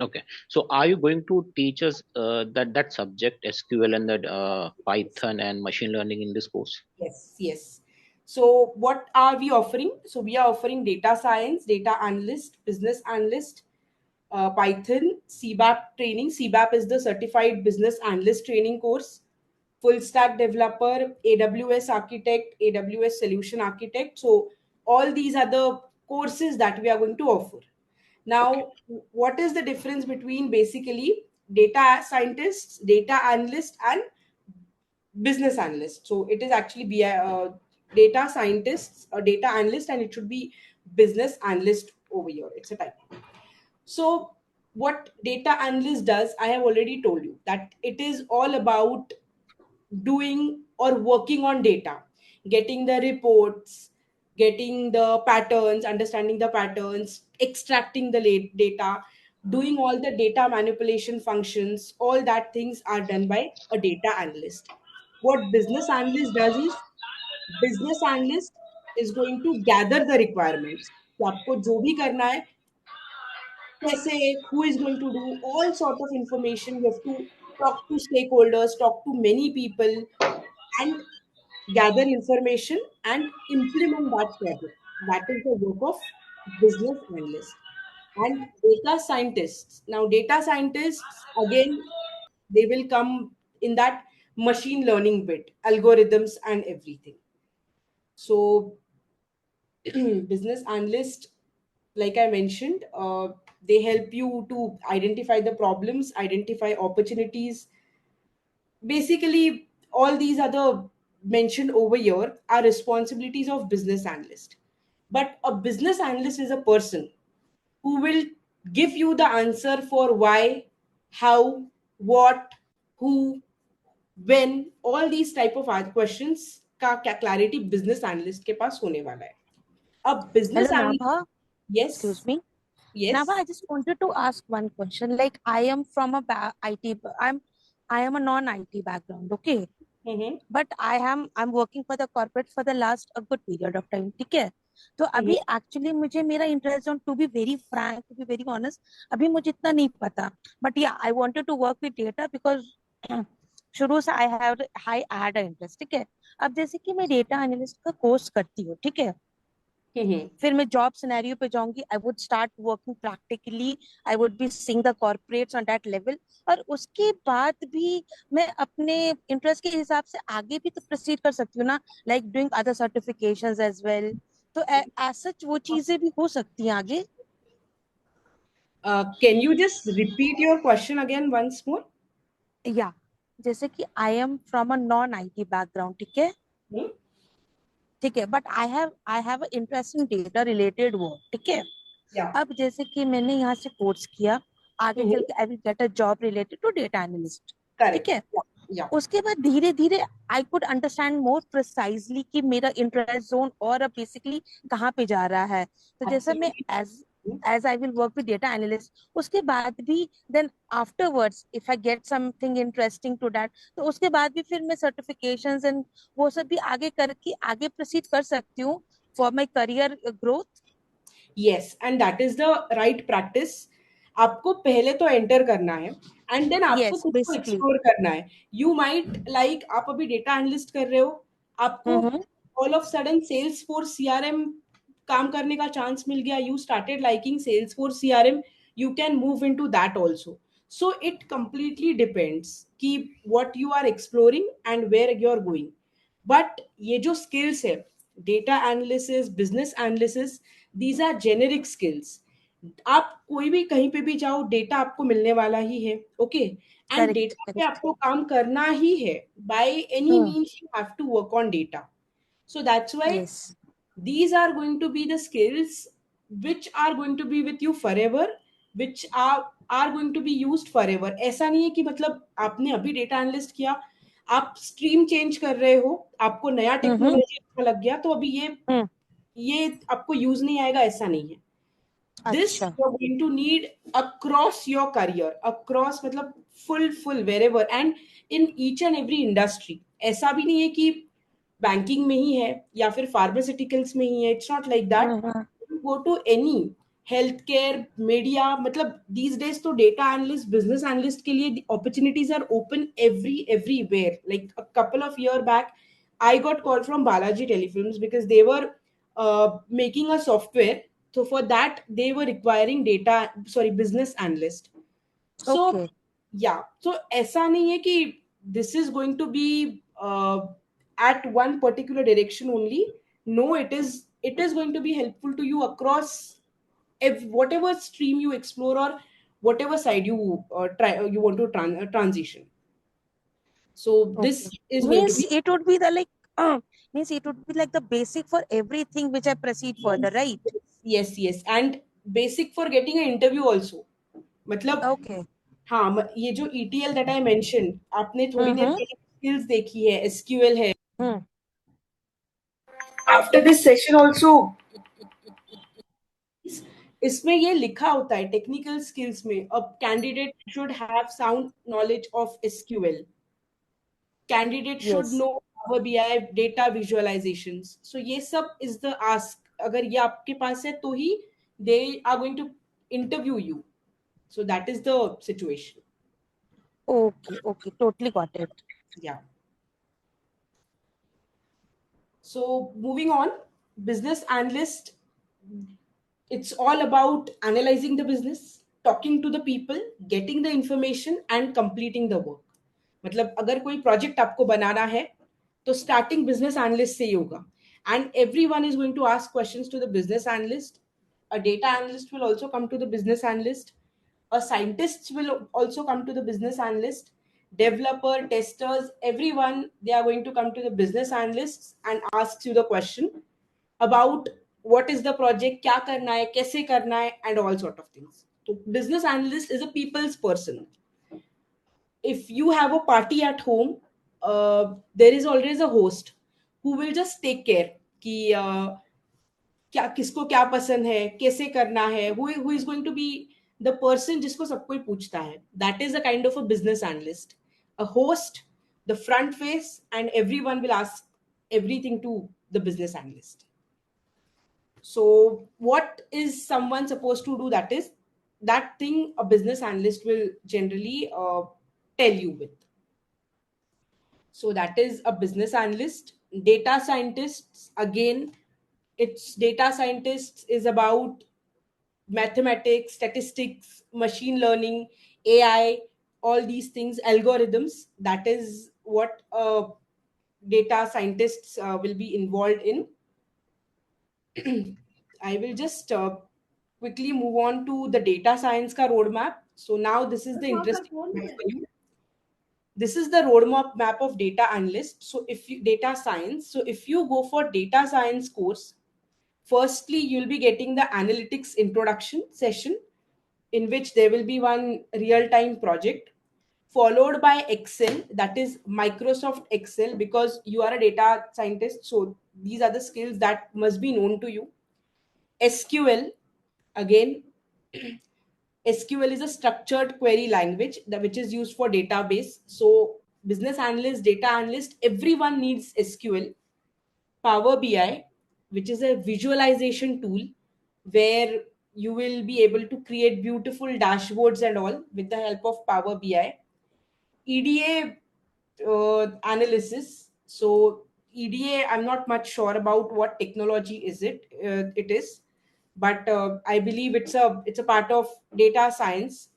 Okay. So are you going to teach us that subject SQL and that Python and machine learning in this course? Yes, yes. So what are we offering? So we are offering data science, data analyst, business analyst, Python, CBAP training. CBAP is the Certified Business Analyst Training course. Full stack developer, AWS architect, AWS solution architect. So all these are the courses that we are going to offer. Now, what is the difference between basically data scientists, data analyst, and business analyst? So it is actually be data scientists or data analyst, and it should be business analyst over here. It's a type. So what data analyst does, I have already told you that it is all about doing or working on data, getting the reports, getting the patterns, understanding the patterns, extracting the data, doing all the data manipulation functions. All that things are done by a data analyst. What business analyst does is, business analyst is going to gather the requirements कि आपको जो भी करना है, कैसे, who is going to do, all sort of information. You have to talk to stakeholders, talk to many people, and gather information and implement that project. That is the work of business analyst. And data scientists. Now, data scientists, again, they will come in that machine learning bit, algorithms and everything. So, business analyst, like I mentioned, they help you to identify the problems, identify opportunities. Basically, all these other mentioned over here are responsibilities of business analyst. But a business analyst is a person who will give you the answer for why, how, what, who, when, all these type of questions का क्या clarity business analyst के पास होने वाला है. A business Hello, analyst. Nabha. Yes. Excuse me. Yes. Nabha, I just wanted to ask one question. Like, I am from a I am a non-IT background, okay? Mhm. But I'm working for the corporate for the last a good period of time, ठीक है? तो अभी actually मुझे मेरा interest on, to be very frank, to be very honest, अभी मुझे इतना नहीं पता. But yeah, I wanted to work with data because शुरू से I had an interest, ठीक है? अब जैसे कि मैं data analyst का course करती हूँ, ठीक है? फिर मैं जॉब सिनेरियो पे जाऊंगी. I would start working practically. I would be seeing the corporates on that level. और उसके बाद भी मैं अपने इंटरेस्ट के हिसाब से आगे भी तो प्रोसीड कर सकती हूँ ना, like doing other certifications as well. तो एज सच वो चीजें भी हो सकती हैं आगे. Can you just repeat your question again once more? या जैसे कि I am from a non IT background, ठीक है? ठीक है, but I have interest in data related work, ठीक है? Yeah. अब जैसे कि मैंने यहाँ से कोर्स किया, आगे चल के I will get a job related to data analyst, ठीक है? Yeah. उसके बाद धीरे धीरे I could understand more precisely कि मेरा इंटरेस्ट जोन और अब बेसिकली कहाँ पे जा रहा है. तो जैसे मैं as I will work with data analyst, उसके बाद भी then afterwards if I get something interesting to that, तो उसके बाद भी फिर मैं certifications and वो सब भी आगे करके आगे proceed कर सकती हूँ for my career growth. Yes, and that is the right practice. आपको पहले तो एंटर करना है एंड देन आपको Yes, खुद को basically. एक्सप्लोर करना है. यू माइट लाइक आप अभी डेटा एनालिस्ट कर रहे हो, आपको all of sudden Salesforce CRM काम करने का चांस मिल गया, you started liking Salesforce CRM, you can move into that also. So it completely depends कि what you are exploring and where you are going. But ये जो skills है, data analysis, business analysis, these are generic skills. आप कोई भी कहीं पे भी जाओ, डेटा आपको मिलने वाला ही है. ओके, एंड Correct, डेटा पे correct. आपको काम करना ही है. By any means you have to work on data. So that's why Yes. these are going to be the skills which are going to be with you forever, which are going to be used forever. ऐसा नहीं है कि मतलब आपने अभी data analyst किया, आप stream change कर रहे हो, आपको नया टेक्नोलॉजी अच्छा लग गया तो अभी ये आपको यूज नहीं आएगा, ऐसा नहीं है. This अच्छा. you're going to need across your career, across मतलब full wherever and in each and every industry. ऐसा भी नहीं है कि बैंकिंग में ही है या फिर फार्मास्यूटिकल्स में ही है. It's not like that. Go to any health care, media, मतलब दीज डेज तो डेटा एनालिस्ट, बिजनेस एनालिस्ट के लिए opportunities are open everywhere. Like a couple of year back I got call from Balaji Telefilms because they were making a software. So for that they were requiring business analyst. So Okay. yeah, so ऐसा नहीं है कि this is going to be at one particular direction only. No, it is going to be helpful to you across whatever stream you explore or whatever side you you want to transition. So this Okay. is going to Means be it would be the like means it would be like the basic for everything which I proceed further, right? yes and basic for getting an interview also. मतलब Okay. हाँ, ये जो ETL that I mentioned, आपने थोड़ी देर पहले skills देखी है, SQL है. आफ्टर दिस सेशन ऑल्सो इसमें ये लिखा होता है टेक्निकल स्किल्स में, अब candidate should have sound knowledge of SQL, candidate should know Power BI data visualisations. So ये सब इज द आस्क. अगर ये आपके पास है तो ही they are going to interview you. So that is the situation. Okay, totally got it. Yeah. So moving on, business analyst, it's all about analyzing the business, talking to the people, getting the information and completing the work. मतलब अगर कोई project आपको बनाना है तो starting business analyst से ही होगा. And everyone is going to ask questions to the business analyst. A data analyst will also come to the business analyst. A scientist will also come to the business analyst. Developer, testers, everyone, they are going to come to the business analysts and ask you the question about what is the project, क्या करना है, कैसे करना है, and all sort of things. So business analyst is a people's person. If you have a party at home, there is always a host who will just take care कि क्या किसको क्या पसंद है, कैसे करना है, who is going to be the person जिसको सब कोई पूछता है. That is a kind of a business analyst, a host, the front face, and everyone will ask everything to the business analyst. So what is someone supposed to do? That is that thing a business analyst will generally tell you with. So that is a business analyst. Data scientists, again, it's data scientists is about mathematics, statistics, machine learning, AI, all these things, algorithms. That is what data scientists will be involved in. I will just quickly move on to the data science ka roadmap. So now this is the interesting part for you. This is the roadmap map of data analyst. So if you data science, so if you go for data science course, firstly you'll be getting the analytics introduction session in which there will be one real-time project followed by Excel, that is Microsoft Excel, because you are a data scientist, so these are the skills that must be known to you. SQL, again, SQL is a structured query language which is used for database. So business analyst, data analyst, everyone needs SQL. Power BI, which is a visualization tool where you will be able to create beautiful dashboards and all with the help of Power BI. EDA analysis. So EDA, I'm not much sure about what technology is it. It is, but I believe it's a part of data science.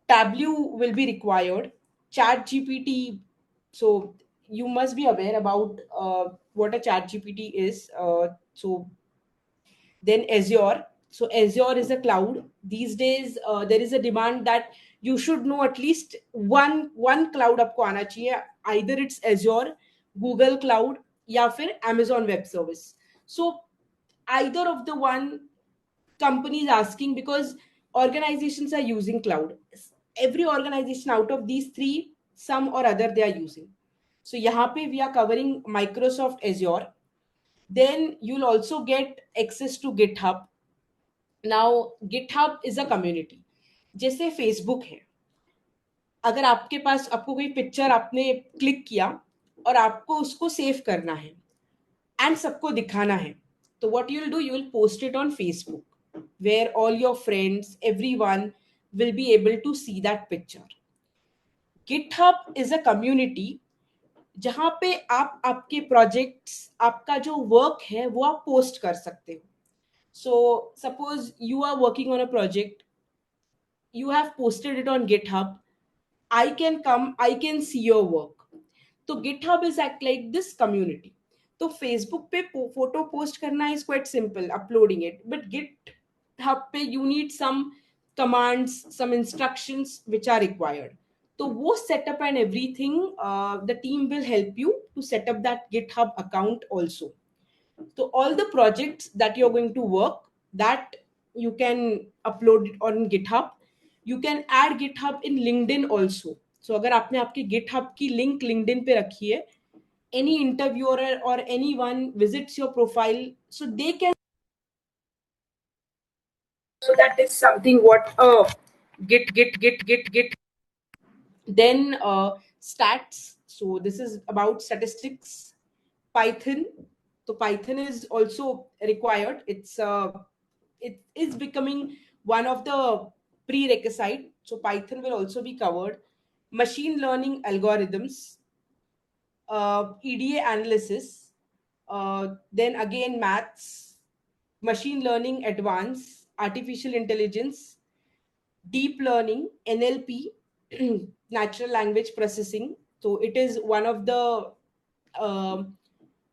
Tableau will be required. Chat GPT. So you must be aware about what a Chat GPT is. So then Azure. So Azure is a cloud. These days, there is a demand that you should know at least one cloud आपको आना चाहिए. Either it's Azure, Google Cloud, या फिर Amazon Web Service. So either of the one company is asking, because organizations are using cloud. Every organization out of these three, some or other they are using. So यहाँ पे we are covering Microsoft Azure. Then you'll also get access to GitHub. Now GitHub is a community. जैसे Facebook है, अगर आपके पास आपको कोई picture आपने click किया और आपको उसको सेव करना है एंड सबको दिखाना है, तो what you'll do, you will post it on Facebook, where all your friends, everyone will be able to see that picture. GitHub is a community जहां पे आप आपके प्रोजेक्ट्स, आपका जो वर्क है वो आप पोस्ट कर सकते हो. So suppose you are working on a project, you have posted it on GitHub. I can come, I can see your work. So GitHub is act like this community. तो Facebook पे photo post करना is quite simple, uploading it. But GitHub पे you need some commands, some instructions which are required. तो वो setup and everything, the team will help you to set up that GitHub account also. So all the projects that you're going to work, that you can upload it on GitHub. You can add GitHub in LinkedIn also. So अगर आपने आपके GitHub की link LinkedIn पे रखी है, any interviewer or anyone visits your profile, so they can. So that is something what Git. Then stats. So this is about statistics. Python. So Python is also required. It is becoming one of the prerequisite. So Python will also be covered. Machine learning algorithms, EDA analysis, then again maths, machine learning advanced, artificial intelligence, deep learning, NLP, natural language processing. So it is one of the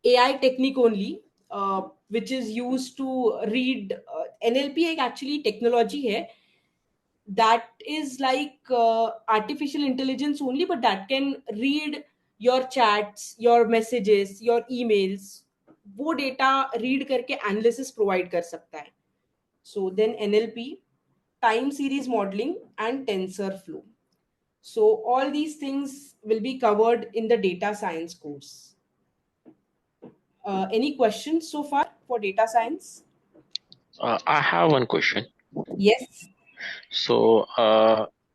AI technique only, which is used to read. NLP एक actually technology है that is like artificial intelligence only, but that can read your chats, your messages, your emails. वो data read करके analysis provide कर सकता है. So then NLP, time series modeling, and TensorFlow. So all these things will be covered in the data science course. Any questions so far for data science? I have one question. Yes. So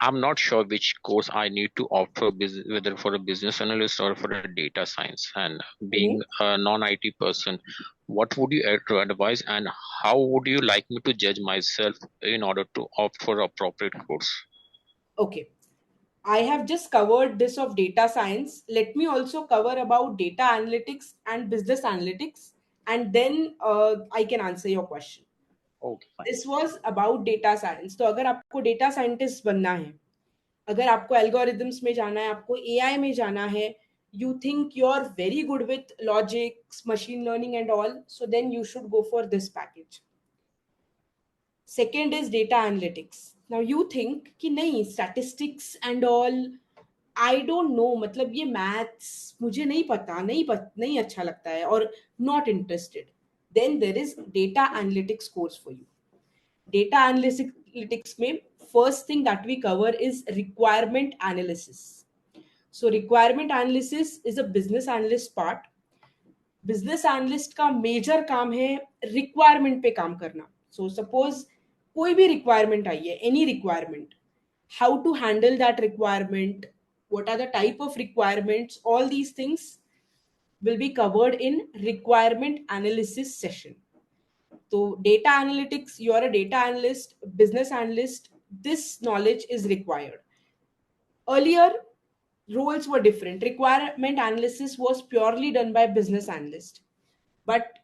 I'm not sure which course I need to opt for, whether for a business analyst or for a data science. And being a non-IT person, what would you advise, and how would you like me to judge myself in order to opt for appropriate course? Okay. I have just covered this of data science. Let me also cover about data analytics and business analytics, and then I can answer your question. Okay, fine. This was about data science. तो अगर आपको data scientist बनना है, अगर आपको algorithms में जाना है, आपको AI में जाना है, you think you're very good with logics, machine learning and all, so then you should go for this package. Second is data analytics. Now you think कि नहीं, statistics and all, I don't know, मतलब ये maths मुझे नहीं पता, नहीं अच्छा लगता है, और not interested. Then there is data analytics course for you. Data analytics में first thing that we cover is requirement analysis. So requirement analysis is a business analyst part. Business analyst का major काम है requirement पे काम करना. So suppose कोई भी requirement आई है, any requirement, how to handle that requirement, what are the type of requirements, all these things will be covered in requirement analysis session. So data analytics, you're a data analyst, business analyst, this knowledge is required. Earlier, roles were different. Requirement analysis was purely done by business analyst. But